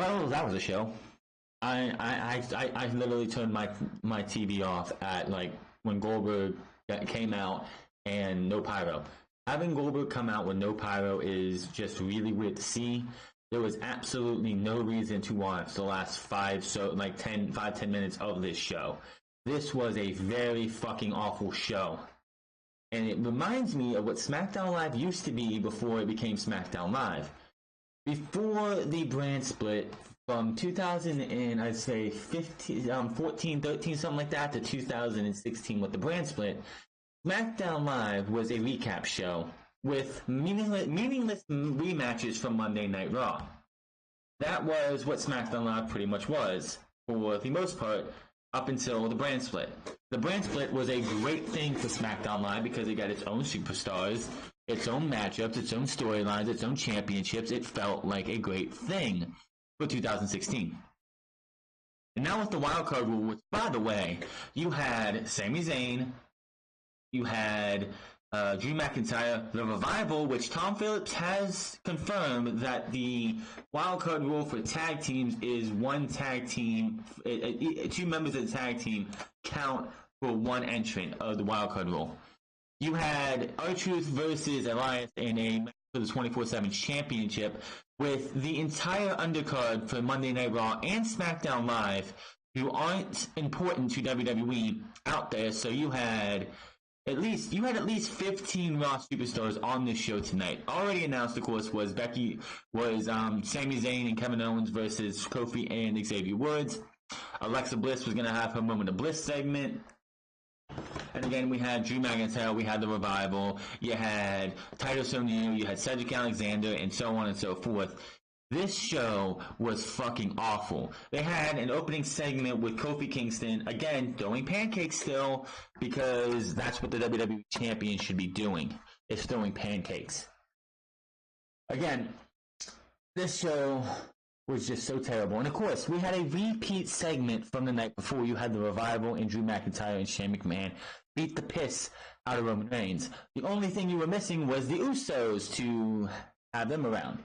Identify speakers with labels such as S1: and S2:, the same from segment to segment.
S1: Well, that was a show. I literally turned my TV off at like when Goldberg came out and no pyro. Having Goldberg come out with no pyro is just really weird to see. There was absolutely no reason to watch the last 10 minutes of this show. This was a very fucking awful show. And it reminds me of what SmackDown Live used to be before it became SmackDown Live. Before the brand split from 2000 and I'd say 14, 13, something like that, to 2016 with the brand split, SmackDown Live was a recap show with meaningless rematches from Monday Night Raw. That was what SmackDown Live pretty much was, for the most part, up until the brand split. The brand split was a great thing for SmackDown Live because it got its own superstars, its own matchups, its own storylines, its own championships. It felt like a great thing for 2016. And now with the wildcard rule, which, by the way, you had Sami Zayn, you had Drew McIntyre, the Revival, which Tom Phillips has confirmed that the wildcard rule for tag teams is one tag team, two members of the tag team count for one entrant of the wildcard rule. You had R-Truth versus Elias in a match for the 24/7 championship with the entire undercard for Monday Night Raw and SmackDown Live, who aren't important to WWE, out there. So you had at least 15 Raw superstars on this show tonight. Already announced, of course, was Sami Zayn and Kevin Owens versus Kofi and Xavier Woods. Alexa Bliss was going to have her Moment of Bliss segment. And again, we had Drew McIntyre, we had the Revival, you had Titus O'Neil, you had Cedric Alexander, and so on and so forth. This show was fucking awful. They had an opening segment with Kofi Kingston, again, throwing pancakes still, because that's what the WWE Champion should be doing, is throwing pancakes. Again, this show was just so terrible. And of course, we had a repeat segment from the night before. You had the Revival and Drew McIntyre and Shane McMahon beat the piss out of Roman Reigns. The only thing you were missing was the Usos to have them around.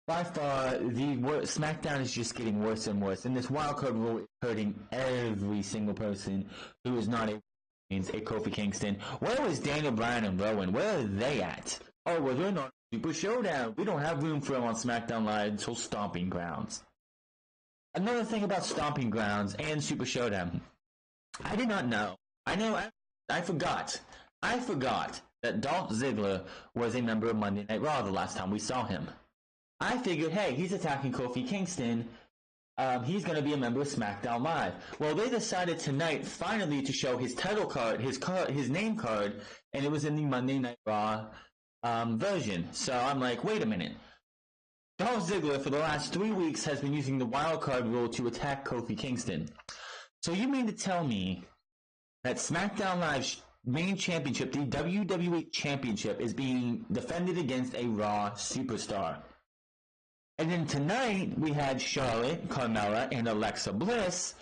S1: By far, the SmackDown is just getting worse and worse, and this wildcard rule is hurting every single person who is not a Kofi Kingston. Where was Daniel Bryan and Rowan? Where are they at? Oh, well, they're not Super Showdown. We don't have room for them on SmackDown Live until Stomping Grounds. Another thing about Stomping Grounds and Super Showdown, I did not know. I forgot that Dolph Ziggler was a member of Monday Night Raw the last time we saw him. I figured, hey, he's attacking Kofi Kingston. He's going to be a member of SmackDown Live. Well, they decided tonight, finally, to show his title card, his name card, and it was in the Monday Night Raw version. So I'm like, wait a minute. Dolph Ziggler, for the last 3 weeks, has been using the wildcard rule to attack Kofi Kingston. So you mean to tell me that SmackDown Live's main championship, the WWE Championship, is being defended against a Raw superstar? And then tonight, we had Charlotte, Carmella, and Alexa Bliss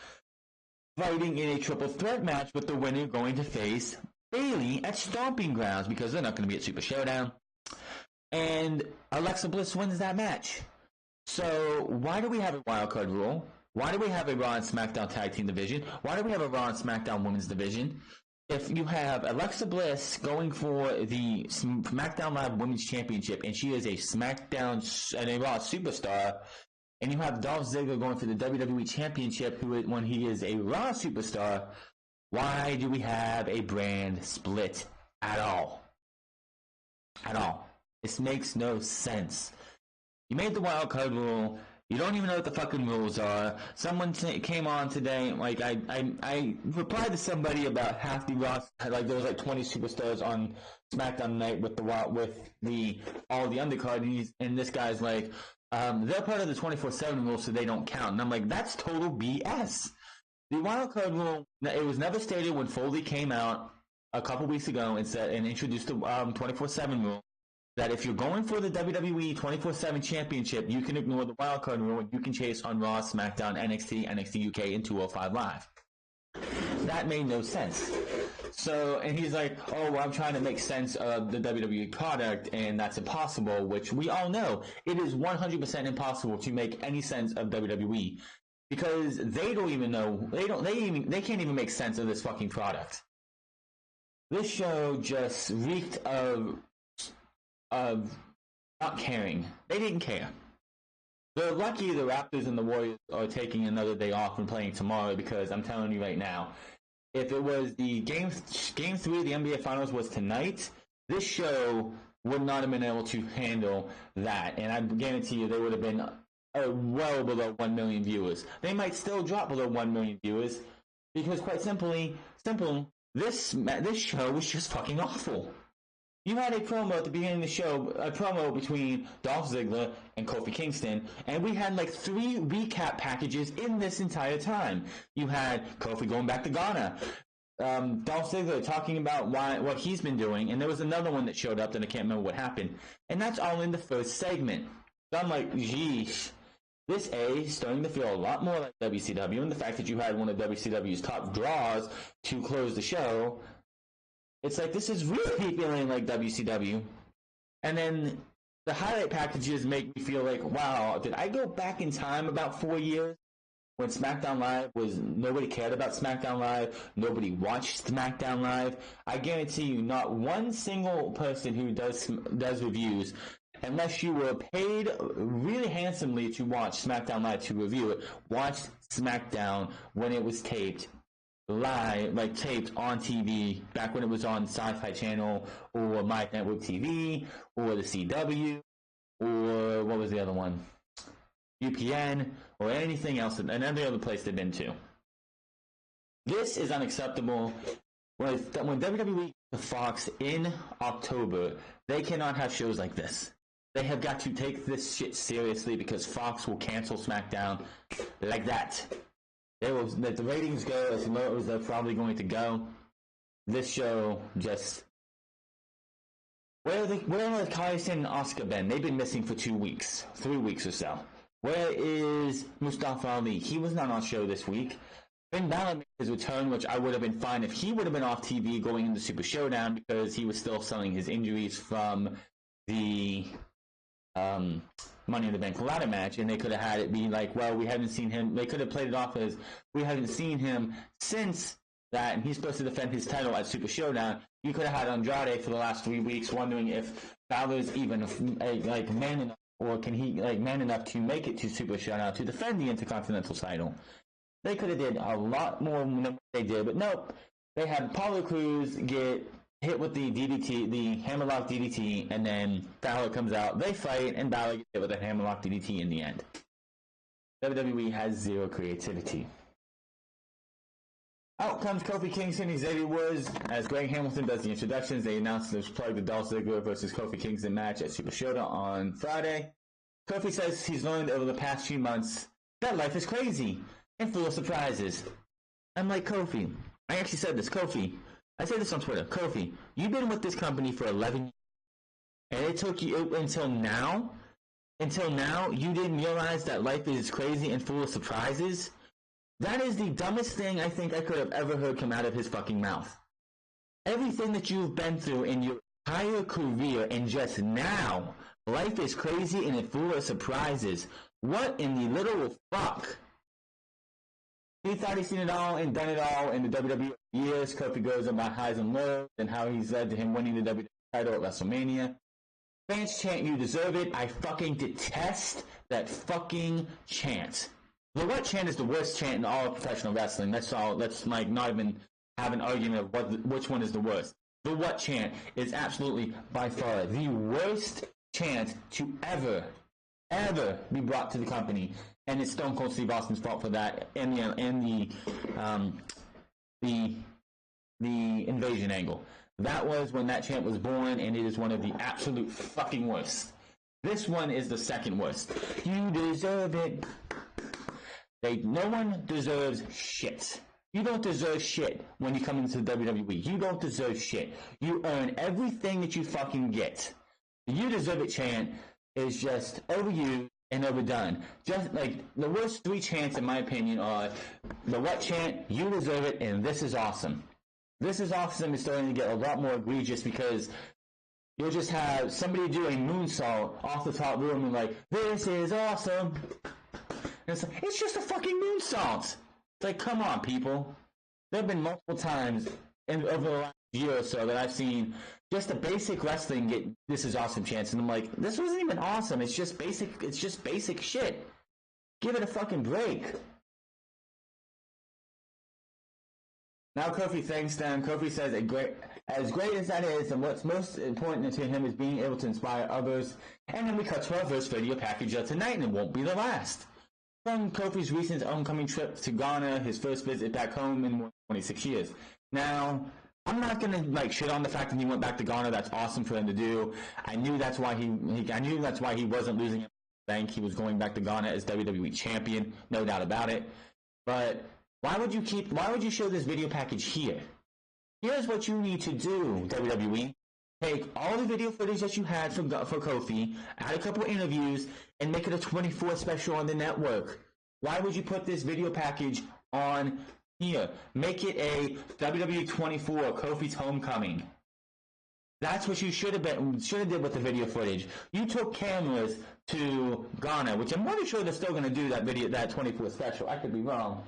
S1: fighting in a triple threat match, with the winner going to face Bayley at Stomping Grounds, because they're not going to be at Super Showdown. And Alexa Bliss wins that match. So why do we have a wildcard rule? Why do we have a Raw and SmackDown Tag Team Division? Why do we have a Raw and SmackDown Women's Division? If you have Alexa Bliss going for the SmackDown Live Women's Championship, and she is a SmackDown and a Raw superstar, and you have Dolph Ziggler going for the WWE Championship, when he is a Raw superstar, why do we have a brand split at all? At all. This makes no sense. You made the wildcard rule. You don't even know what the fucking rules are. Someone came on today, like, I replied to somebody about half the Raw, like, there was like 20 superstars on SmackDown tonight with all the undercard, and this guy's like, they're part of the 24/7 rule, so they don't count. And I'm like, that's total BS. The wildcard rule, it was never stated when Foley came out a couple weeks ago and introduced the 24/7 rule, that if you're going for the WWE 24/7 Championship, you can ignore the wildcard rule and you can chase on Raw, SmackDown, NXT, NXT UK, and 205 Live. That made no sense. So, and he's like, oh, well, I'm trying to make sense of the WWE product, and that's impossible, which we all know. It is 100% impossible to make any sense of WWE because they don't even know, they can't even make sense of this fucking product. This show just reeked of not caring. They didn't care. They're lucky the Raptors and the Warriors are taking another day off and playing tomorrow because I'm telling you right now, if it was the game 3 of the NBA Finals was tonight, this show would not have been able to handle that. And I guarantee you they would have been well below 1 million viewers. They might still drop below 1 million viewers because quite simple, this show was just fucking awful. You had a promo at the beginning of the show, a promo between Dolph Ziggler and Kofi Kingston, and we had like 3 recap packages in this entire time. You had Kofi going back to Ghana, Dolph Ziggler talking about what he's been doing, and there was another one that showed up that I can't remember what happened. And that's all in the first segment. So I'm like, geez, this is starting to feel a lot more like WCW, and the fact that you had one of WCW's top draws to close the show, it's like, this is really feeling like WCW. And then the highlight packages make me feel like, wow, did I go back in time about 4 years when SmackDown Live was, nobody cared about SmackDown Live, nobody watched SmackDown Live? I guarantee you, not one single person who does reviews, unless you were paid really handsomely to watch SmackDown Live to review it, watched SmackDown when it was taped live, like taped on TV, back when it was on Sci-Fi Channel or My Network TV or the CW or what was the other one? UPN or anything else, and every other place they've been to. This is unacceptable. When WWE to Fox in October, they cannot have shows like this. They have got to take this shit seriously because Fox will cancel SmackDown like that. Let the ratings go as low as they're probably going to go. This show just... Where have Kaiser and Asuka been? They've been missing for 2 weeks, 3 weeks or so. Where is Mustafa Ali? He was not on show this week. Finn Balor made his return, which I would have been fine if he would have been off TV going into Super Showdown because he was still selling his injuries from the Money in the Bank ladder match, and they could have had it be like, well, we haven't seen him. They could have played it off as, we haven't seen him since that, and he's supposed to defend his title at Super Showdown. You could have had Andrade for the last 3 weeks wondering if Balor's even like man enough, or can he like man enough to make it to Super Showdown to defend the Intercontinental title. They could have did a lot more than what they did, but nope. They had Apollo Crews get hit with the DDT, the hammerlock DDT, and then Balor comes out. They fight, and Balor gets hit with a hammerlock DDT in the end. WWE has zero creativity. Out comes Kofi Kingston and Xavier Woods. As Greg Hamilton does the introductions, they announced they've plugged the Dolph Ziggler versus Kofi Kingston match at Super Showdown on Friday. Kofi says he's learned over the past few months that life is crazy and full of surprises. I'm like, Kofi, I actually said this, Kofi, I said this on Twitter, Kofi, you've been with this company for 11 years, and it took you until now you didn't realize that life is crazy and full of surprises? That is the dumbest thing I think I could have ever heard come out of his fucking mouth. Everything that you've been through in your entire career, and just now, life is crazy and it's full of surprises. What in the literal fuck? He thought he'd seen it all and done it all in the WWE years. Kofi goes about highs and lows and how he's led to him winning the WWE title at WrestleMania. Fans chant, you deserve it. I fucking detest that fucking chant. The what chant is the worst chant in all of professional wrestling. That's all. Let's like not even have an argument of which one is the worst. The what chant is absolutely by far the worst chant to ever be brought to the company, and it's Stone Cold Steve Austin's fault for that, and the invasion angle. That was when that chant was born, and it is one of the absolute fucking worst. This one is the second worst. You deserve it. No one deserves shit. You don't deserve shit when you come into the WWE. You don't deserve shit. You earn everything that you fucking get. The you deserve it chant is just overused and overdone. Just like the worst 3 chants in my opinion are the what chant, you deserve it, and this is awesome. This is awesome is starting to get a lot more egregious because you'll just have somebody do a moonsault off the top room and like, this is awesome. And it's just a fucking moonsault. It's like, come on, people. There have been multiple times over the last year or so that I've seen just a basic wrestling get this is awesome chance, and I'm like, this wasn't even awesome. It's just basic shit. Give it a fucking break. Now Kofi thanks them. Kofi says, as great as that is, and what's most important to him is being able to inspire others. And then we cut to our first video package of tonight, and it won't be the last. From Kofi's recent homecoming trip to Ghana, his first visit back home in more than 26 years. Now, I'm not gonna shit on the fact that he went back to Ghana. That's awesome for him to do. I knew that's why he wasn't losing at the bank. He was going back to Ghana as WWE champion, no doubt about it. But why would you show this video package here? Here's what you need to do, WWE. Take all the video footage that you had for Kofi, add a couple interviews, and make it a 24 special on the network. Why would you put this video package on here? Make it a WWE 24 Kofi's Homecoming. That's what you should have did with the video footage. You took cameras to Ghana, which I'm pretty sure they're still going to do that 24 special. I could be wrong.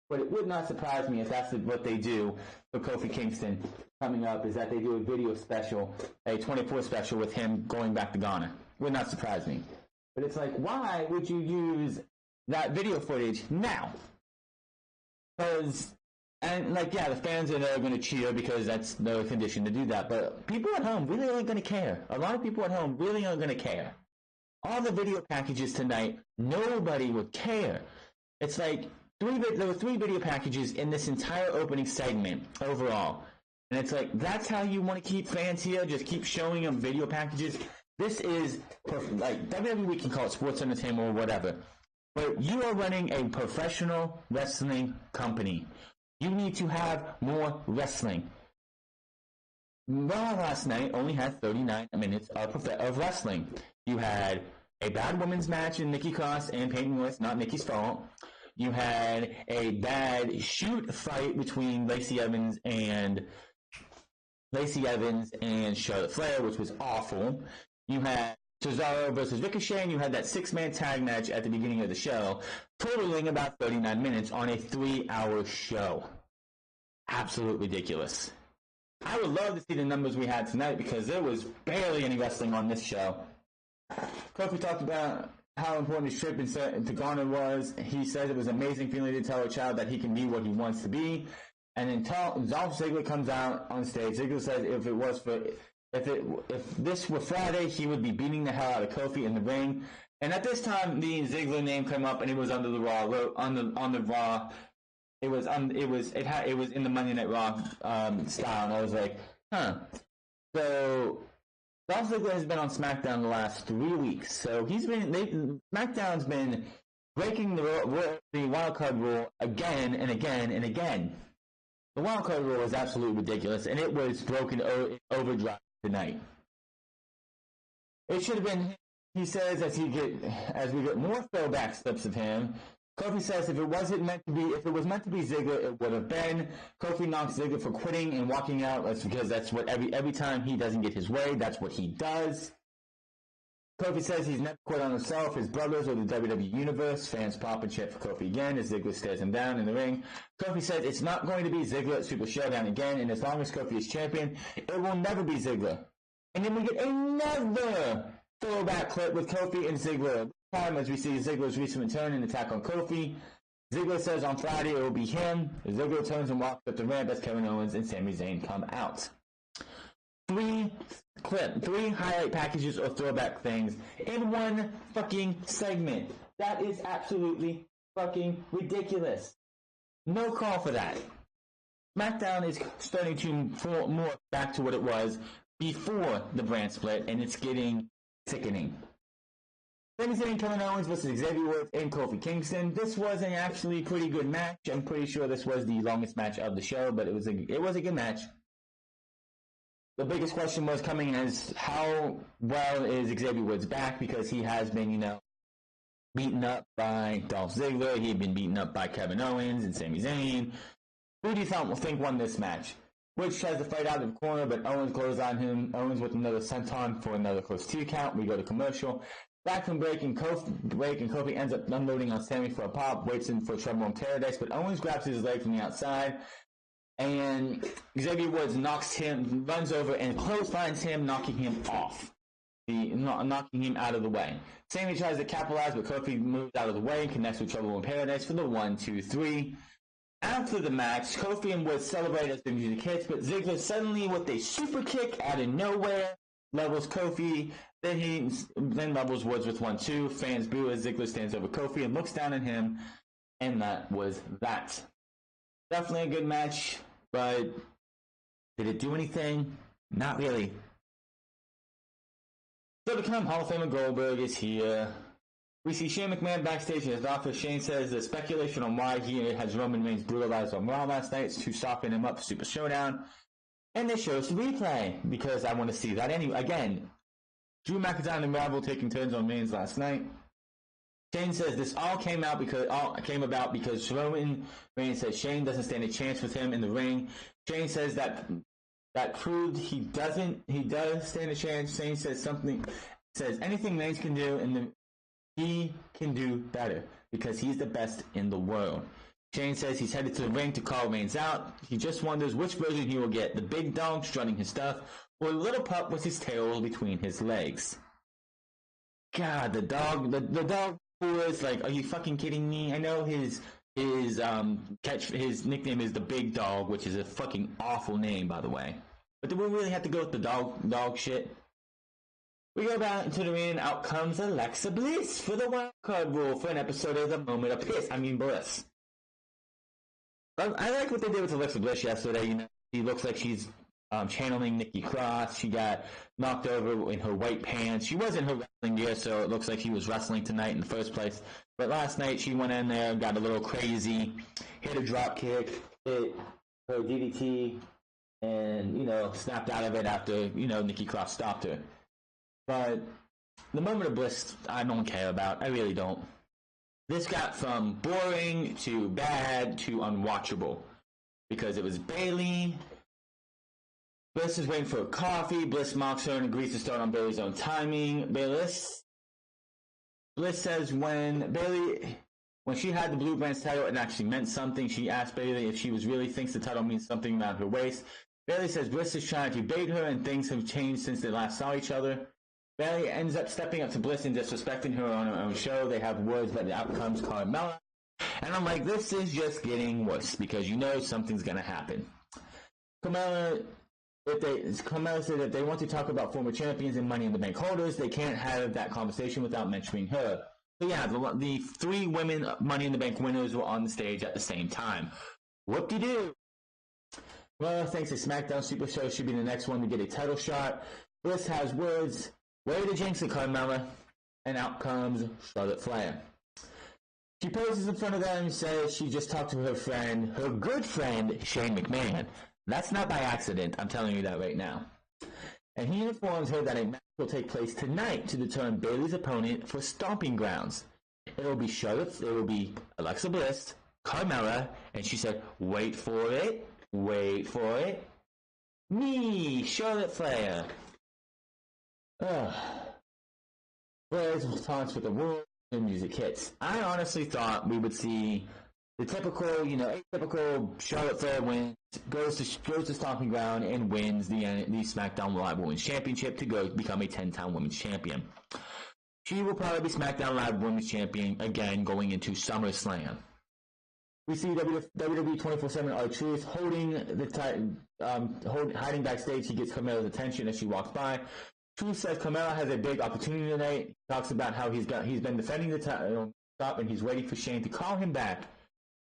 S1: But it would not surprise me if that's what they do for Kofi Kingston coming up, is that they do a video special, a 24 special with him going back to Ghana. Would not surprise me. But it's like, why would you use that video footage now? Because, the fans are going to cheer because that's their condition to do that. But people at home really aren't going to care. A lot of people at home really aren't going to care. All the video packages tonight, nobody would care. It's like, there were 3 video packages in this entire opening segment overall. And it's like, that's how you want to keep fans here? Just keep showing them video packages? This is, WWE can call it sports entertainment or whatever. But you are running a professional wrestling company. You need to have more wrestling. Raw last night only had 39 minutes of wrestling. You had a bad women's match in Nikki Cross and Peyton Royce, not Nikki's fault. You had a bad shoot fight between Lacey Evans and Charlotte Flair, which was awful. You had Cesaro versus Ricochet, and you had that 6-man tag match at the beginning of the show, totaling about 39 minutes on a 3-hour show. Absolute ridiculous. I would love to see the numbers we had tonight because there was barely any wrestling on this show. Kofi talked about how important his trip to Ghana was. He said it was an amazing feeling to tell a child that he can be what he wants to be. And then Dolph Ziggler comes out on stage. Ziggler says if this were Friday, he would be beating the hell out of Kofi in the ring. And at this time, the Ziggler name came up, and it was under the Raw on the Raw. It was in the Monday Night Raw style, and I was like, huh. So Dolph Ziggler has been on Smackdown the last 3 weeks, so SmackDown's been breaking the wildcard rule again and again and again. The wildcard rule is absolutely ridiculous, and it was broken overdrive tonight. It should have been, he says, as we get more throwback clips of him. Kofi says if it was meant to be Ziggler, it would have been. Kofi knocks Ziggler for quitting and walking out. That's because that's what every time he doesn't get his way, that's what he does. Kofi says he's never quit on himself, his brothers, or the WWE Universe. Fans pop and chant for Kofi again as Ziggler stares him down in the ring. Kofi says it's not going to be Ziggler at Super Showdown again, and as long as Kofi is champion, it will never be Ziggler. And then we get another throwback clip with Kofi and Ziggler. Time as we see Ziggler's recent return and attack on Kofi. Ziggler says on Friday it will be him. Ziggler turns and walks up the ramp as Kevin Owens and Sami Zayn come out. 3 highlight packages or throwback things in one fucking segment. That is absolutely fucking ridiculous. No call for that. SmackDown is starting to fall more back to what it was before the brand split, and it's getting sickening. Sami Zayn, Kevin Owens versus Xavier Woods and Kofi Kingston. This was an actually pretty good match. I'm pretty sure this was the longest match of the show, but it was a good match. The biggest question was coming is how well is Xavier Woods back, because he has been, beaten up by Dolph Ziggler. He had been beaten up by Kevin Owens and Sami Zayn. Who do you think won this match? Woods tries to fight out of the corner, but Owens goes on him. Owens with another senton for another close 2 count. We go to commercial. Back from break, and Kofi ends up unloading on Sammy for a pop, waits in for trouble in paradise, but Owens grabs his leg from the outside, and Xavier Woods runs over and clotheslines him, knocking him off. Knocking him out of the way. Sammy tries to capitalize, but Kofi moves out of the way and connects with Trouble in Paradise for the 1-2-3. After the match, Kofi and Woods celebrate as the music hits, but Ziggler suddenly, with a super kick out of nowhere, levels Kofi. Then levels Woods with 1-2. Fans boo as Ziggler stands over Kofi and looks down at him, and that was that. Definitely a good match, but did it do anything? Not really. So to come, Hall of Famer Goldberg is here. We see Shane McMahon backstage in his office. Shane says the speculation on why he has Roman Reigns brutalized on Raw last night is to soften him up for Super Showdown. And they show us the replay, because I want to see that anyway. Again, Drew McIntyre and Rival taking turns on Reigns last night. Shane says this all came about because Roman Reigns says Shane doesn't stand a chance with him in the ring. Shane says that proved he does stand a chance. Shane says anything Reigns can do, and he can do better because he's the best in the world. Shane says he's headed to the ring to call Reigns out. He just wonders which version he will get: the big dog strutting his stuff, or the little pup with his tail between his legs. God, the dog was like, are you fucking kidding me? I know his nickname is the Big Dog, which is a fucking awful name, by the way. But do we really have to go with the dog shit? We go back into the ring. Out comes Alexa Bliss for the wildcard rule for an episode of The Moment of Bliss. I like what they did with Alexa Bliss yesterday. You know, she looks like she's channeling Nikki Cross. She got knocked over in her white pants. She was in her wrestling gear, so it looks like she was wrestling tonight in the first place. But last night she went in there, got a little crazy, hit a drop kick, hit her DDT, and, snapped out of it after, Nikki Cross stopped her. But the Moment of Bliss, I don't care about. I really don't. This got from boring to bad to unwatchable, because it was Bayley. Bliss is waiting for a coffee. Bliss mocks her and agrees to start on Bayley's own timing. Bliss says when she had the Blue Brand's title, it actually meant something. She asked Bayley if she really thinks the title means something around her waist. Bayley says Bliss is trying to bait her and things have changed since they last saw each other. Bayley ends up stepping up to Bliss and disrespecting her on her own show. They have words, but the outcome's Carmella. And I'm like, this is just getting worse, because something's going to happen. Carmella said that they want to talk about former champions and Money in the Bank holders. They can't have that conversation without mentioning her. So yeah, the 3 women Money in the Bank winners were on the stage at the same time. Whoop-de-doo. Well, thanks to Smackdown Super Show, should be the next one to get a title shot. Bliss has words. Way to jinx it, Carmella. And out comes Charlotte Flair. She poses in front of them and says she just talked to her good friend, Shane McMahon. That's not by accident, I'm telling you that right now. And he informs her that a match will take place tonight to determine Bayley's opponent for Stomping Grounds. It will be Alexa Bliss, Carmella, and she said, wait for it, me, Charlotte Flair. Flair's taunts with the rules and music hits. I honestly thought we would see the typical, atypical Charlotte Flair wins, goes to Stomping Ground and wins the SmackDown Live Women's Championship to go become a 10-time Women's Champion. She will probably be SmackDown Live Women's Champion again going into SummerSlam. We see WWE 24/7 R-Truth hiding backstage. He gets Carmella's attention as she walks by. Truth says Carmella has a big opportunity tonight. He talks about how he's been defending the title and he's waiting for Shane to call him back.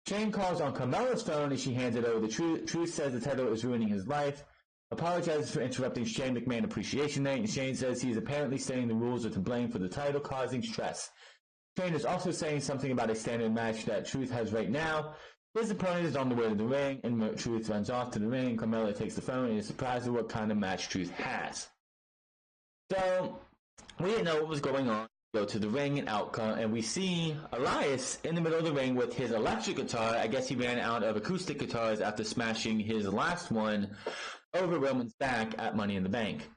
S1: Shane calls on Carmella's phone and she hands it over to Truth. Truth says the title is ruining his life. Apologizes for interrupting Shane McMahon Appreciation Night, and Shane says he is apparently saying the rules are to blame for the title causing stress. Shane is also saying something about a standard match that Truth has right now. His opponent is on the way to the ring, and Truth runs off to the ring. Carmella takes the phone and is surprised at what kind of match Truth has. So, we didn't know what was going on. go to the ring and outcome, and we see Elias in the middle of the ring with his electric guitar. I guess he ran out of acoustic guitars after smashing his last one over Roman's back at Money in the Bank.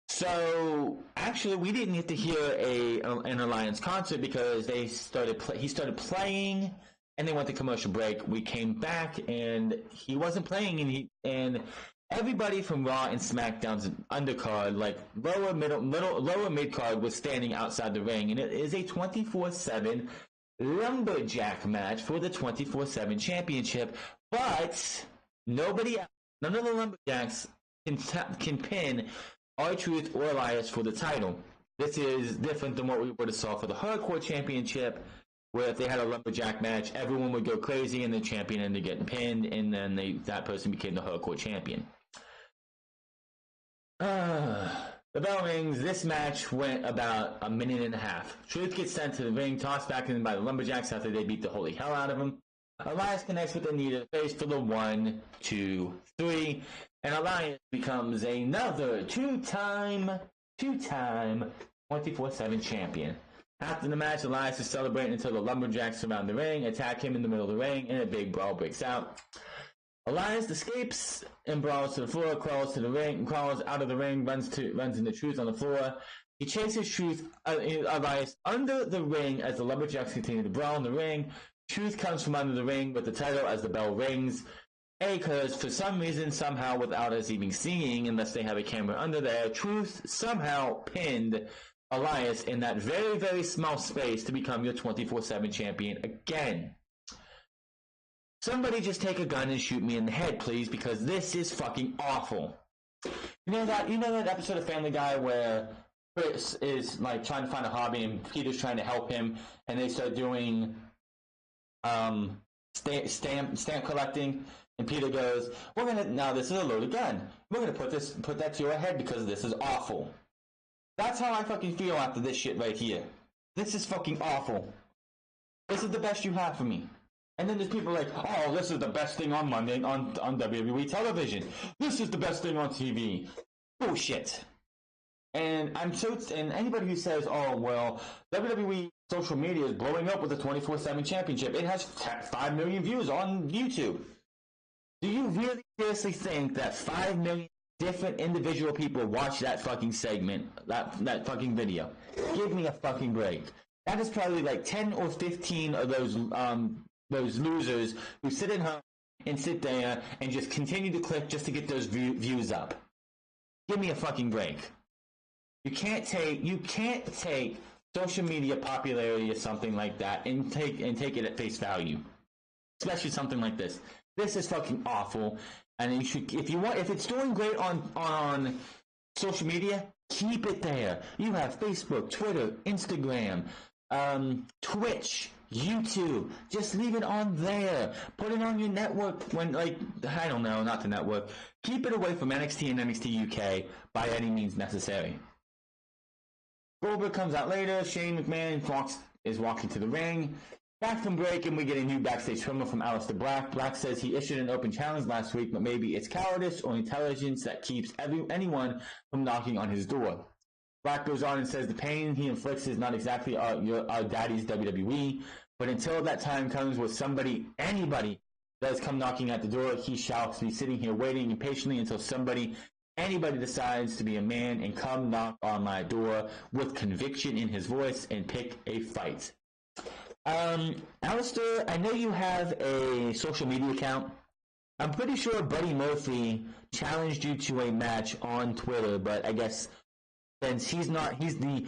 S1: So actually, we didn't get to hear an Alliance concert because he started playing, and they went to commercial break. We came back, and he wasn't playing, and everybody from Raw and SmackDown's undercard, like lower mid card, was standing outside the ring, and it is a 24/7 lumberjack match for the 24/7 championship. But none of the lumberjacks can pin R-Truth or Elias for the title. This is different than what we would have saw for the Hardcore Championship, where if they had a lumberjack match, everyone would go crazy and the champion ended up getting pinned, and then that person became the Hardcore Champion. The bell rings. This match went about a minute and a half. Truth gets sent to the ring, tossed back in by the lumberjacks after they beat the holy hell out of him. Elias connects with the knee to the face for the 1, 2, 3, and Elias becomes another two-time 24/7 champion. After the match, Elias is celebrating until the lumberjacks surround the ring, attack him in the middle of the ring, and a big brawl breaks out. Elias escapes and brawls to the floor, crawls to the ring, crawls out of the ring, runs into Truth on the floor. He chases Elias under the ring as the lumberjacks continue to brawl in the ring. Truth comes from under the ring with the title as the bell rings. Because for some reason, somehow, without us even seeing, unless they have a camera under there, Truth somehow pinned Elias in that very, very small space to become your 24/7 champion again. Somebody just take a gun and shoot me in the head, please, because this is fucking awful. You know that episode of Family Guy where Chris is like trying to find a hobby and Peter's trying to help him, and they start doing stamp collecting, and Peter goes, now this is a loaded gun. We're gonna put that to your head because this is awful. That's how I fucking feel after this shit right here. This is fucking awful. This is the best you have for me. And then there's people like, oh, this is the best thing on Monday on WWE television. This is the best thing on TV. Bullshit. And anybody who says, oh, well, WWE social media is blowing up with the 24/7 championship. It has 5 million views on YouTube. Do you really seriously think that 5 million different individual people watch that fucking segment, that fucking video? Give me a fucking break. That is probably like 10 or 15 of those losers who sit at home and sit there and just continue to click just to get those views up. Give me a fucking break. You can't take social media popularity or something like that and take it at face value. Especially something like this. This is fucking awful. And you should, if it's doing great on social media, keep it there. You have Facebook, Twitter, Instagram, Twitch, YouTube. Just leave it on there. Put it on your network when, like, I don't know, not the network. Keep it away from NXT and NXT UK by any means necessary. Goldberg comes out later. Shane McMahon is walking to the ring. Back from break, and we get a new backstage promo from Aleister Black. Black says he issued an open challenge last week, but maybe it's cowardice or intelligence that keeps anyone from knocking on his door. Black goes on and says the pain he inflicts is not exactly our daddy's WWE, but until that time comes where anybody does come knocking at the door, he shall be sitting here waiting impatiently until anybody decides to be a man and come knock on my door with conviction in his voice and pick a fight. Aleister, I know you have a social media account. I'm pretty sure Buddy Murphy challenged you to a match on Twitter, but I guess since he's WWE's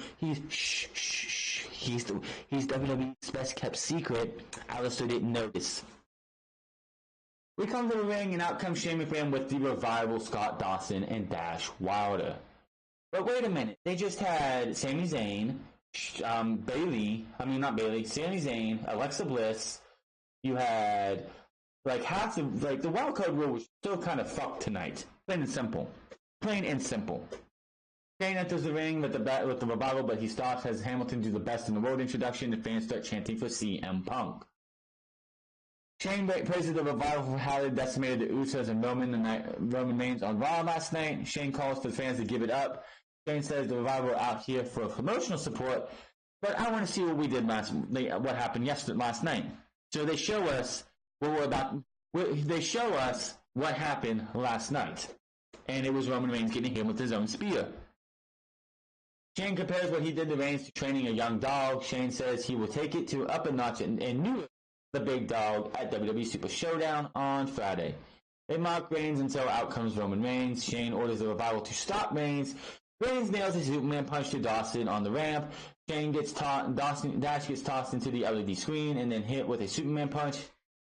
S1: best kept secret, Aleister didn't notice. We come to the ring, and out comes Shane McMahon with the Revival, Scott Dawson, and Dash Wilder. But wait a minute, they just had Sami Zayn, Sami Zayn, Alexa Bliss. You had like half the wild card rule was still kind of fucked tonight. Plain and simple. Shane enters the ring with the Revival, but he stops as Hamilton do the best in the world introduction, and fans start chanting for CM Punk. Shane praises the Revival for how they decimated the Usos and Roman Reigns on Raw last night. Shane calls for the fans to give it up. Shane says the Revival are out here for promotional support, But I want to see what we did what happened last night. So they show us they show us what happened last night. And it was Roman Reigns getting hit with his own spear. Shane compares what he did to Reigns to training a young dog. Shane says he will take it to up a notch and knew the big dog at WWE Super Showdown on Friday. They mock Reigns until out comes Roman Reigns. Shane orders the Revival to stop Reigns. Reigns nails a Superman punch to Dawson on the ramp. Shane gets Dash gets tossed into the LED screen and then hit with a Superman punch.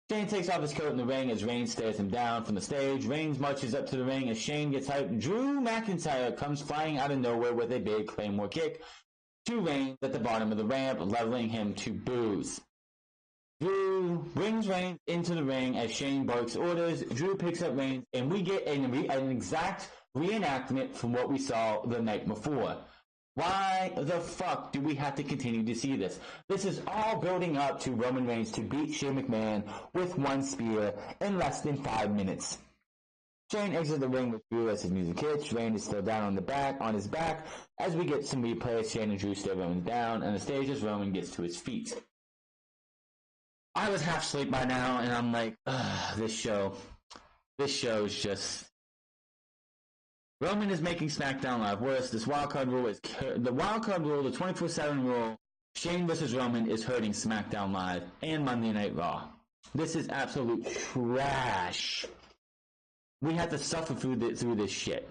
S1: Shane takes off his coat in the ring as Reigns stares him down from the stage. Reigns marches up to the ring as Shane gets hyped. Drew McIntyre comes flying out of nowhere with a big Claymore kick to Reigns at the bottom of the ramp, leveling him to boos. Drew brings Reigns into the ring as Shane barks orders. Drew picks up Reigns, and we get an exact reenactment from what we saw the night before. Why the fuck do we have to continue to see this? This is all building up to Roman Reigns to beat Shane McMahon with one spear in less than 5 minutes. Shane exits the ring with Drew as his music hits. Reigns is still down on his back as we get some replays. Shane and Drew stare Roman down on the stage as Roman gets to his feet. I was half asleep by now, and I'm like, this show is just... Roman is making Smackdown Live worse. This wildcard rule is... The wildcard rule, the 24/7 rule, Shane versus Roman is hurting Smackdown Live and Monday Night Raw. This is absolute trash. We have to suffer through this shit.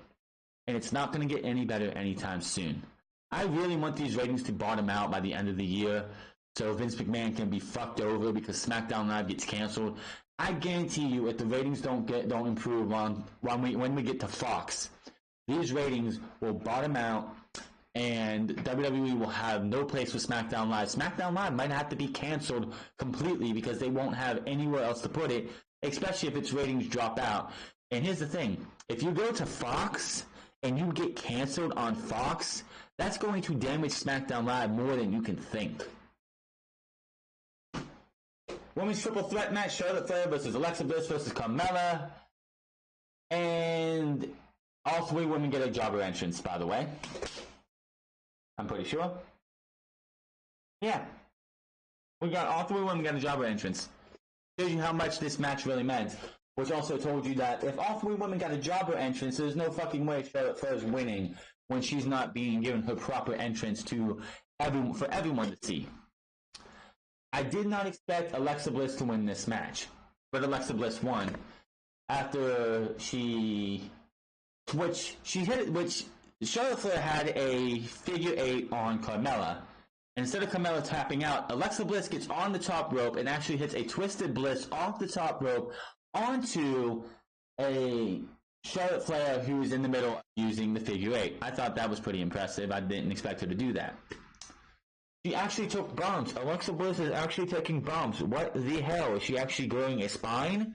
S1: And it's not going to get any better anytime soon. I really want these ratings to bottom out by the end of the year, so Vince McMahon can be fucked over because SmackDown Live gets canceled. I guarantee you, if the ratings don't improve when we get to Fox, these ratings will bottom out, and WWE will have no place for SmackDown Live. SmackDown Live might have to be canceled completely because they won't have anywhere else to put it, especially if its ratings drop out. And here's the thing: if you go to Fox and you get canceled on Fox, that's going to damage SmackDown Live more than you can think. Women's triple threat match: Charlotte Flair versus Alexa Bliss versus Carmella. And all three women get a jobber entrance, by the way. I'm pretty sure. Yeah. We got all three women got a jobber entrance. Shows you how much this match really meant. Which also told you that if all three women got a jobber entrance, there's no fucking way Charlotte Flair's winning when she's not being given her proper entrance for everyone to see. I did not expect Alexa Bliss to win this match, but Alexa Bliss won after which Charlotte Flair had a figure 8 on Carmella. Instead of Carmella tapping out, Alexa Bliss gets on the top rope and actually hits a twisted Bliss off the top rope onto a Charlotte Flair who's in the middle using the figure 8. I thought that was pretty impressive. I didn't expect her to do that. She actually took bumps. Alexa Bliss is actually taking bumps. What the hell? Is she actually growing a spine?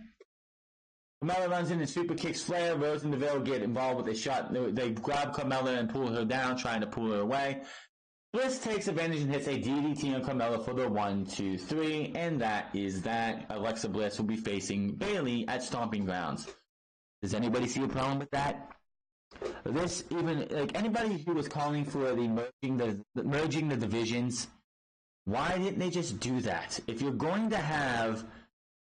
S1: Carmella runs in and super kicks Flair. Rose and Deville get involved with a shot. They grab Carmella and pull her down, trying to pull her away. Bliss takes advantage and hits a DDT on Carmella for the 1, 2, 3. And that is that. Alexa Bliss will be facing Bayley at Stomping Grounds. Does anybody see a problem with that? This even anybody who was calling for the merging the divisions, why didn't they just do that? If you're going to have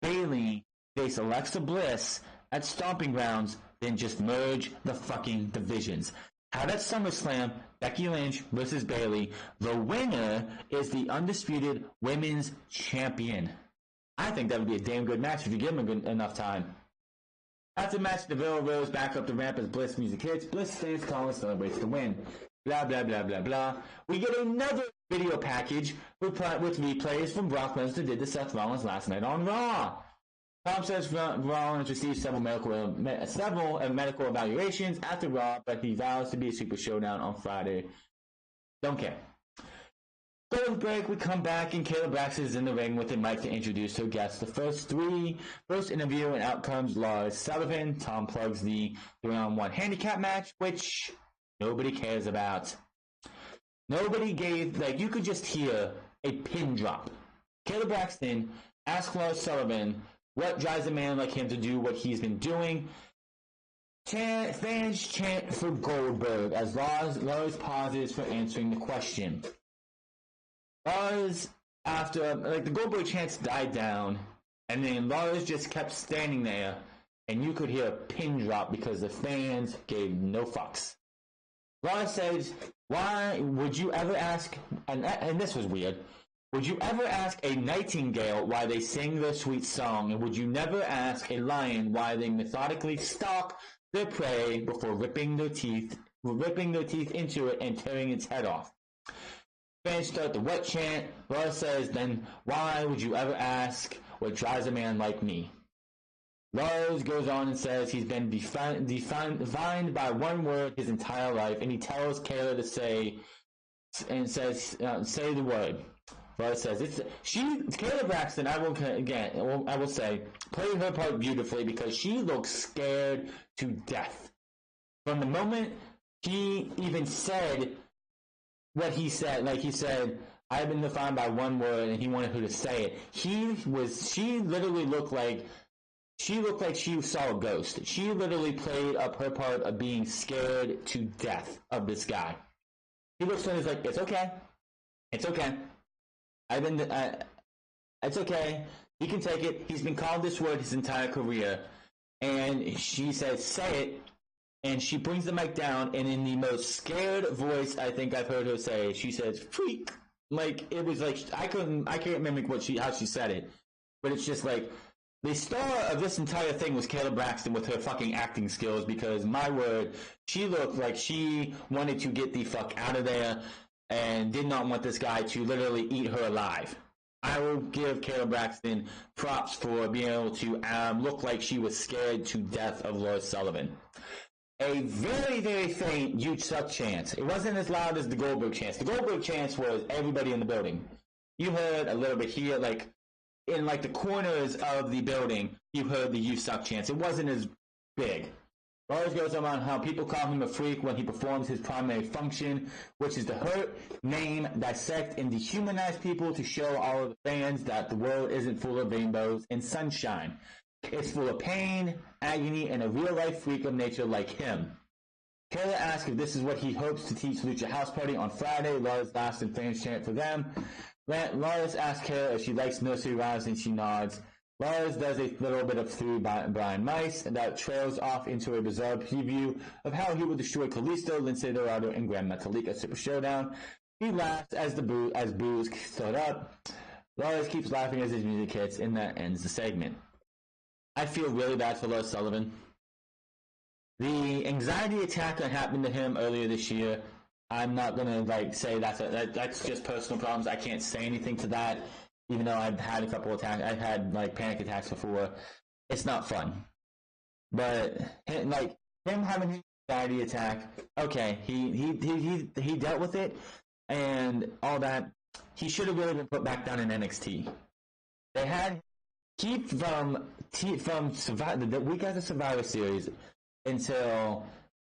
S1: Bayley face Alexa Bliss at Stomping Grounds, then just merge the fucking divisions. Have at SummerSlam Becky Lynch versus Bayley. The winner is the undisputed women's champion. I think that would be a damn good match if you give them enough time. After the match, Deville rolls back up the ramp as Bliss music hits. Bliss stands tall and celebrates the win. Blah, blah, blah, blah, blah. We get another video package with replays from Brock Lesnar did to Seth Rollins last night on Raw. Tom says Rollins received several medical evaluations after Raw, but he vows to be a Super Showdown on Friday. Don't care. Go to break, we come back, and Kayla Braxton is in the ring with a mic to introduce her guests. The first interview, and out comes Lars Sullivan. Tom plugs the 3-on-1 handicap match, which nobody cares about. Nobody gave, you could just hear a pin drop. Kayla Braxton asked Lars Sullivan what drives a man like him to do what he's been doing. Fans chant for Goldberg as Lars pauses for answering the question. Lars, after like the Goldberg chants died down, and then Lars just kept standing there, and you could hear a pin drop because the fans gave no fucks. Lars says, "Why would you ever ask?" And this was weird. Would you ever ask a nightingale why they sing their sweet song, and would you never ask a lion why they methodically stalk their prey before ripping their teeth into it and tearing its head off? Fans start the what chant. Lars says, "Then why would you ever ask what drives a man like me?" Lars goes on and says he's been defined by one word his entire life, and he tells Kayla to say the word. Lars says Kayla Braxton. I will say, played her part beautifully because she looks scared to death from the moment he even said what he said. Like he said, "I've been defined by one word," and he wanted her to say it. She literally looked like she saw a ghost. She literally played up her part of being scared to death of this guy. He looks at her and is like, "It's okay. It's okay. It's okay. He can take it. He's been called this word his entire career." And she says, "Say it." And she brings the mic down, and in the most scared voice I think I've heard her say, she says, "Freak." Like, it was like, I can't mimic how she said it. But it's just like, the star of this entire thing was Kayla Braxton with her fucking acting skills, because, my word, she looked like she wanted to get the fuck out of there and did not want this guy to literally eat her alive. I will give Kayla Braxton props for being able to look like she was scared to death of Lars Sullivan. A very, very faint "you suck" chant. It wasn't as loud as the Goldberg chants. The Goldberg chants was everybody in the building. You heard a little bit here, like in like the corners of the building, you heard the "you suck" chants. It wasn't as big. Lars goes on how people call him a freak when he performs his primary function, which is to hurt, maim, dissect, and dehumanize people to show all of the fans that the world isn't full of rainbows and sunshine. It's full of pain, agony, and a real-life freak of nature like him. Kayla asks if this is what he hopes to teach Lucha House Party on Friday. Lars laughs and fans chant for them. Lars asks Kayla if she likes nursery rhymes, and she nods. Lars does a little bit of through Brian Mice, and that trails off into a bizarre preview of how he will destroy Kalisto, Lince Dorado, and Grand Metalik at Super Showdown. He laughs as boos start up. Lars keeps laughing as his music hits, and that ends the segment. I feel really bad for Lars Sullivan. The anxiety attack that happened to him earlier this year, I'm not gonna say that's just personal problems. I can't say anything to that, even though I've had a couple attacks. I've had panic attacks before. It's not fun. But him having an anxiety attack, okay, he dealt with it and all that. He should have really been put back down in NXT. They had keep from the week after Survivor Series until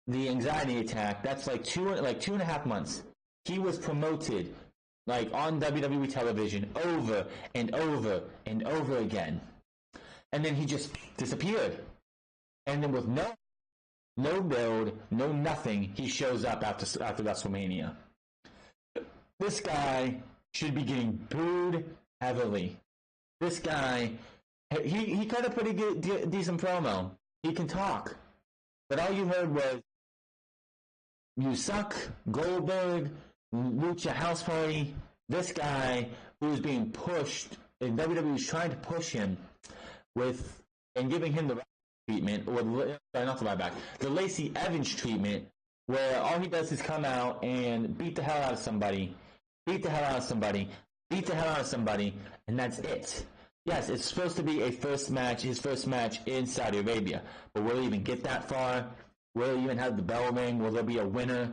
S1: the anxiety attack. That's like 2.5 months. He was promoted on WWE television over and over and over again, and then he just disappeared. And then with no build, no nothing, he shows up after WrestleMania. This guy should be getting booed heavily. This guy, he cut a pretty good, decent promo. He can talk. But all you heard was, "You suck," Goldberg, Lucha House Party. This guy who was being pushed, and WWE was trying to push him and giving him the treatment, or not the Ryback, the Lacey Evans treatment, where all he does is come out and beat the hell out of somebody, and that's it. Yes, it's supposed to be his first match in Saudi Arabia, but will he even get that far? Will he even have the bell ring? Will there be a winner?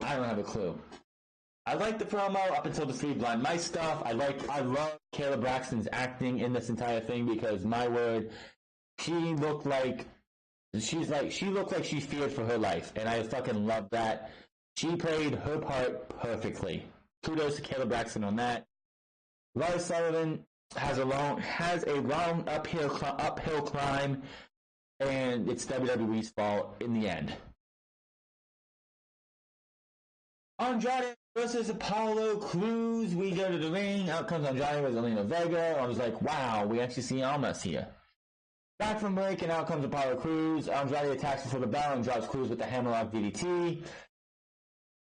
S1: I don't have a clue. I like the promo up until the Three Blind Mice stuff. I love Kayla Braxton's acting in this entire thing, because my word, she looked like she feared for her life, and I fucking love that. She played her part perfectly. Kudos to Kayla Braxton on that. Lars Sullivan has a long uphill climb, and it's WWE's fault in the end. Andrade versus Apollo Crews. We go to the ring. Out comes Andrade with Zelina Vega. I was like, wow, we actually see Almas here. Back from break, and out comes Apollo Crews. Andrade attacks for the bell and drops Crews with the hammerlock DDT.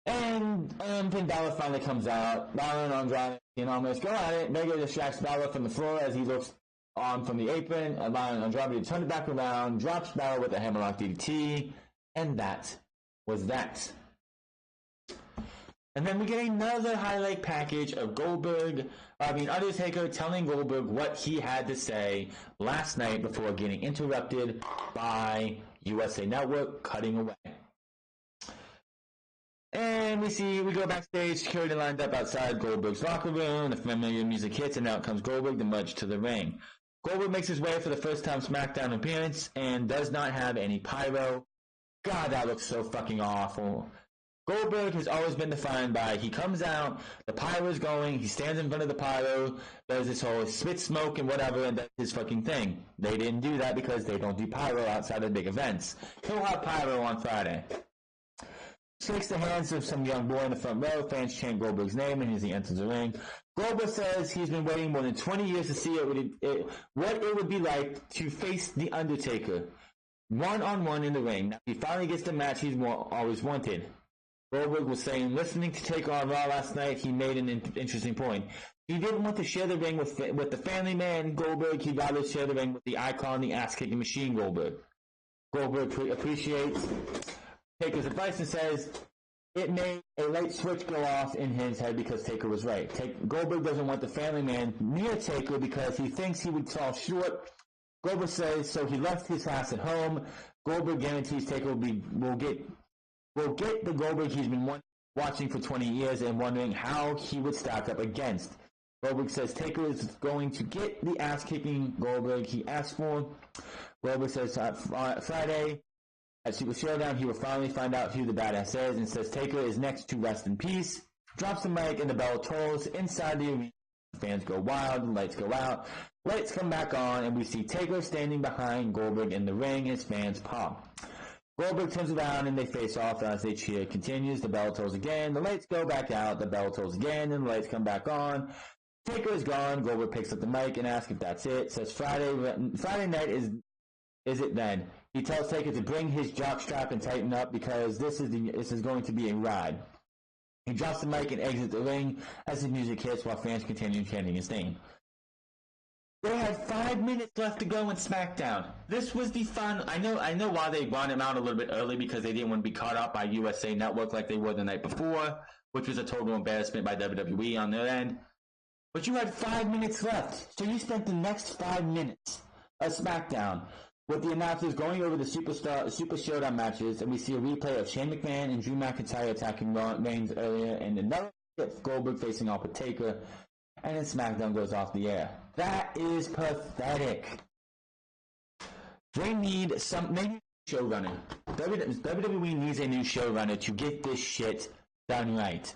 S1: And Finn Balor finally comes out. Balor and Andrade and Almas go at it. Vega distracts Balor from the floor as he looks on from the apron, allowing Andrade to turn it back around, drops Balor with a hammerlock DDT, and that was that. And then we get another highlight package of Undertaker telling Goldberg what he had to say last night before getting interrupted by USA Network cutting away. And we go backstage, security lined up outside Goldberg's locker room, the familiar music hits, and out comes Goldberg to march to the ring. Goldberg makes his way for the first time Smackdown appearance and does not have any pyro. God, that looks so fucking awful. Goldberg has always been defined by, he comes out, the pyro's going, he stands in front of the pyro, does this whole spit smoke and whatever, and does his fucking thing. They didn't do that because they don't do pyro outside of big events. He'll have pyro on Friday. Shakes the hands of some young boy in the front row. Fans chant Goldberg's name and as he enters the ring. Goldberg says he's been waiting more than 20 years to see what it would be like to face The Undertaker one-on-one in the ring. Now he finally gets the match he's always wanted. Goldberg was saying, listening to Take on Raw last night, he made an interesting point. He didn't want to share the ring with the family man Goldberg. He'd rather share the ring with the icon, the ass-kicking machine Goldberg. Goldberg appreciates Taker's advice and says it made a light switch go off in his head because Taker was right. Goldberg doesn't want the family man near Taker because he thinks he would fall short. Goldberg says so he left his ass at home. Goldberg guarantees Taker will get the Goldberg he's been watching for 20 years and wondering how he would stack up against. Goldberg says Taker is going to get the ass-kicking Goldberg he asked for. Goldberg says Friday at Super Showdown he will finally find out who the badass is and says Taker is next to rest in peace. Drops the mic and the bell tolls inside the arena. Fans go wild, the lights go out. Lights come back on and we see Taker standing behind Goldberg in the ring as fans pop. Goldberg turns around and they face off as they cheer continues. The bell tolls again. The lights go back out. The bell tolls again and the lights come back on. Taker is gone. Goldberg picks up the mic and asks if that's it. Says Friday night is it then? He tells Taker to bring his jockstrap and tighten up because this is going to be a ride. He drops the mic and exits the ring as his music hits while fans continue chanting his name. They had 5 minutes left to go in SmackDown. This was the fun. I know why they brought him out a little bit early because they didn't want to be caught up by USA Network like they were the night before, which was a total embarrassment by WWE on their end. But you had 5 minutes left, so you spent the next 5 minutes of SmackDown with the announcers going over the Super Showdown matches, and we see a replay of Shane McMahon and Drew McIntyre attacking Reigns earlier, and another Goldberg facing off with Taker, and then SmackDown goes off the air. That is pathetic. They need maybe a showrunner. WWE needs a new showrunner to get this shit done right.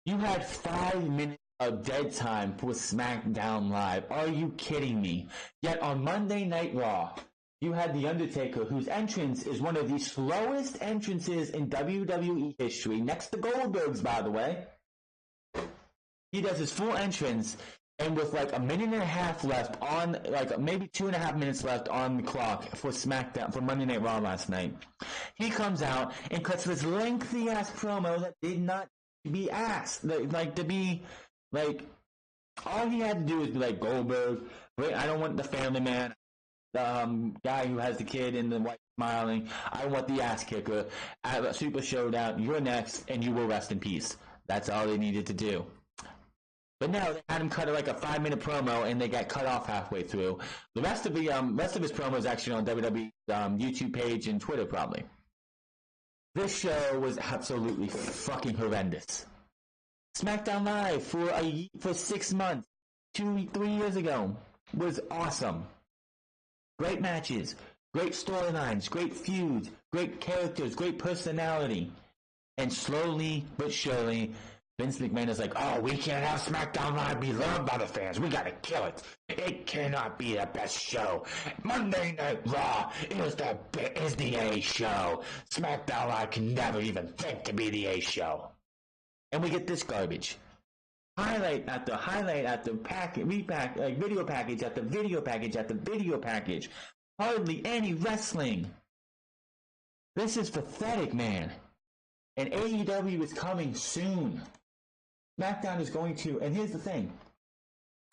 S1: You had 5 minutes of dead time for SmackDown Live. Are you kidding me? Yet on Monday Night Raw, you had The Undertaker, whose entrance is one of the slowest entrances in WWE history, next to Goldberg's, by the way. He does his full entrance, and with like a minute and a half left on, like maybe 2.5 minutes left on the clock for SmackDown, for Monday Night Raw last night, he comes out and cuts this lengthy ass promo that did not be asked. All he had to do was be like, Goldberg, I don't want the family man, the guy who has the kid in the white smiling. I want the ass kicker at a Super Showdown. You're next, and you will rest in peace. That's all they needed to do. But now they had him cut like a 5-minute promo, and they got cut off halfway through. The rest of his promo is actually on WWE's YouTube page and Twitter, probably. This show was absolutely fucking horrendous. SmackDown Live for 6 months, 3 years ago, was awesome. Great matches, great storylines, great feuds, great characters, great personality, and slowly but surely, Vince McMahon is like, oh, we can't have SmackDown Live be loved by the fans. We gotta kill it. It cannot be the best show. Monday Night Raw is the A show. SmackDown Live can never even think to be the A show. and we get this garbage. Highlight after video package after video package after video package. Hardly any wrestling. This is pathetic, man. And AEW is coming soon. SmackDown is going to, and here's the thing.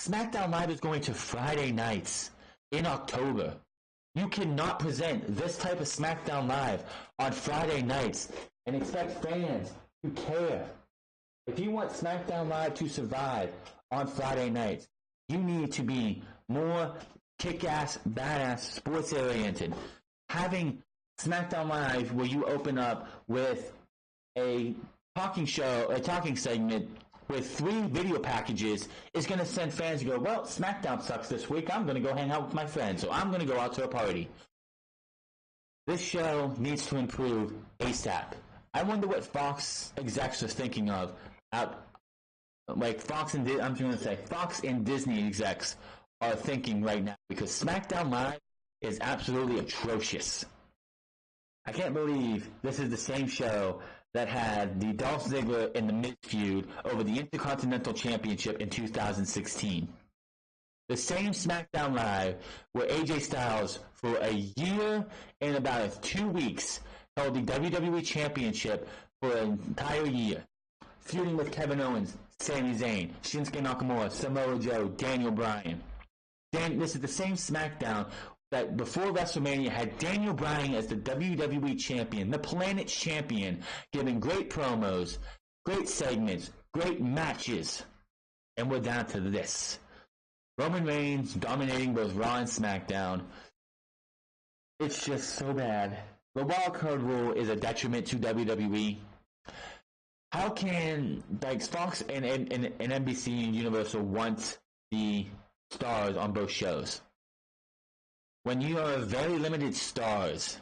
S1: SmackDown Live is going to Friday nights in October. You cannot present this type of SmackDown Live on Friday nights and expect fans to care. If you want SmackDown Live to survive on Friday nights, you need to be more kick-ass, badass, sports-oriented. Having SmackDown Live where you open up with a talking segment with 3 video packages is going to send fans to go, well, SmackDown sucks this week. I'm going to go hang out with my friends, so I'm going to go out to a party. This show needs to improve ASAP. I wonder what Fox execs are thinking of. Fox and Disney execs are thinking right now, because SmackDown Live is absolutely atrocious. I can't believe this is the same show that had the Dolph Ziggler and the Miz feud over the Intercontinental Championship in 2016. The same SmackDown Live where AJ Styles for a year and about 2 weeks held the WWE Championship for an entire year, feuding with Kevin Owens, Sami Zayn, Shinsuke Nakamura, Samoa Joe, Daniel Bryan. This is the same SmackDown that before WrestleMania had Daniel Bryan as the WWE Champion, the Planet's Champion, giving great promos, great segments, great matches. And we're down to this. Roman Reigns dominating both Raw and SmackDown. It's just so bad. The wildcard rule is a detriment to WWE. How can Fox and NBC and Universal want the stars on both shows when you are very limited stars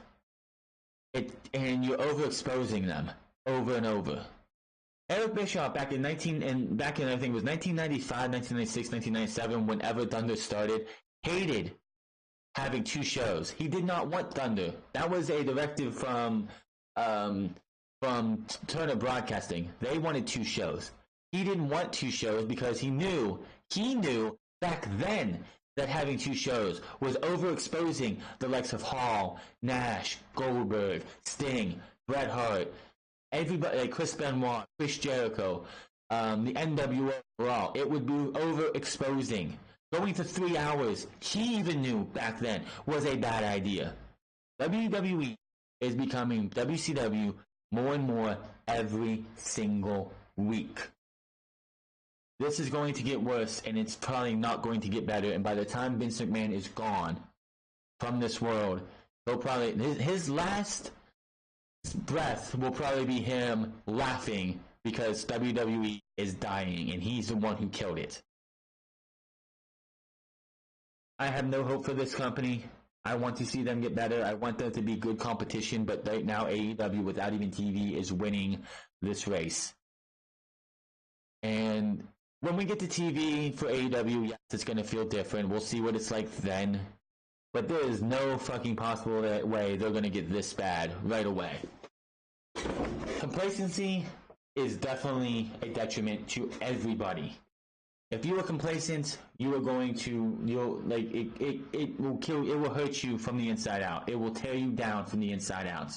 S1: and you're overexposing them over and over? Eric Bischoff back in I think it was 1995, 1996, 1997, whenever Thunder started, hated having 2 shows. He did not want Thunder. That was a directive from Turner Broadcasting. They wanted 2 shows. He didn't want 2 shows because he knew back then that having 2 shows was overexposing the likes of Hall, Nash, Goldberg, Sting, Bret Hart, everybody, like Chris Benoit, Chris Jericho, the NWO Raw. It would be overexposing. Going to 3 hours, he even knew back then, was a bad idea. WWE is becoming WCW more and more every single week. This is going to get worse, and it's probably not going to get better. And by the time Vince McMahon is gone from this world, he'll probably his last breath will probably be him laughing because WWE is dying, and he's the one who killed it. I have no hope for this company. I want to see them get better. I want them to be good competition, but right now AEW, without even TV, is winning this race. And when we get to TV for AEW, yes, it's going to feel different. We'll see what it's like then. But there is no fucking possible way they're going to get this bad right away. Complacency is definitely a detriment to everybody. If you are complacent, you are going to, it will hurt you from the inside out. It will tear you down from the inside out.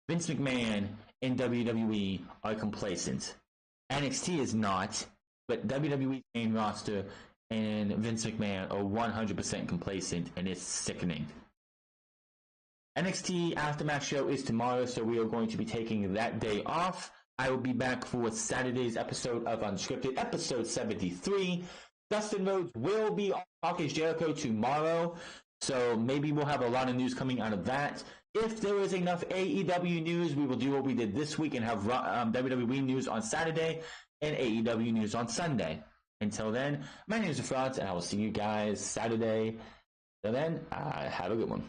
S1: Vince McMahon and WWE are complacent. NXT is not, but WWE main roster and Vince McMahon are 100% complacent, and it's sickening. NXT Aftermath show is tomorrow, so we are going to be taking that day off. I will be back for Saturday's episode of Unscripted, episode 73. Dustin Rhodes will be on Talking Jericho tomorrow, so maybe we'll have a lot of news coming out of that. If there is enough AEW news, we will do what we did this week and have WWE news on Saturday and AEW news on Sunday. Until then, my name is Franz, and I will see you guys Saturday. Till then, have a good one.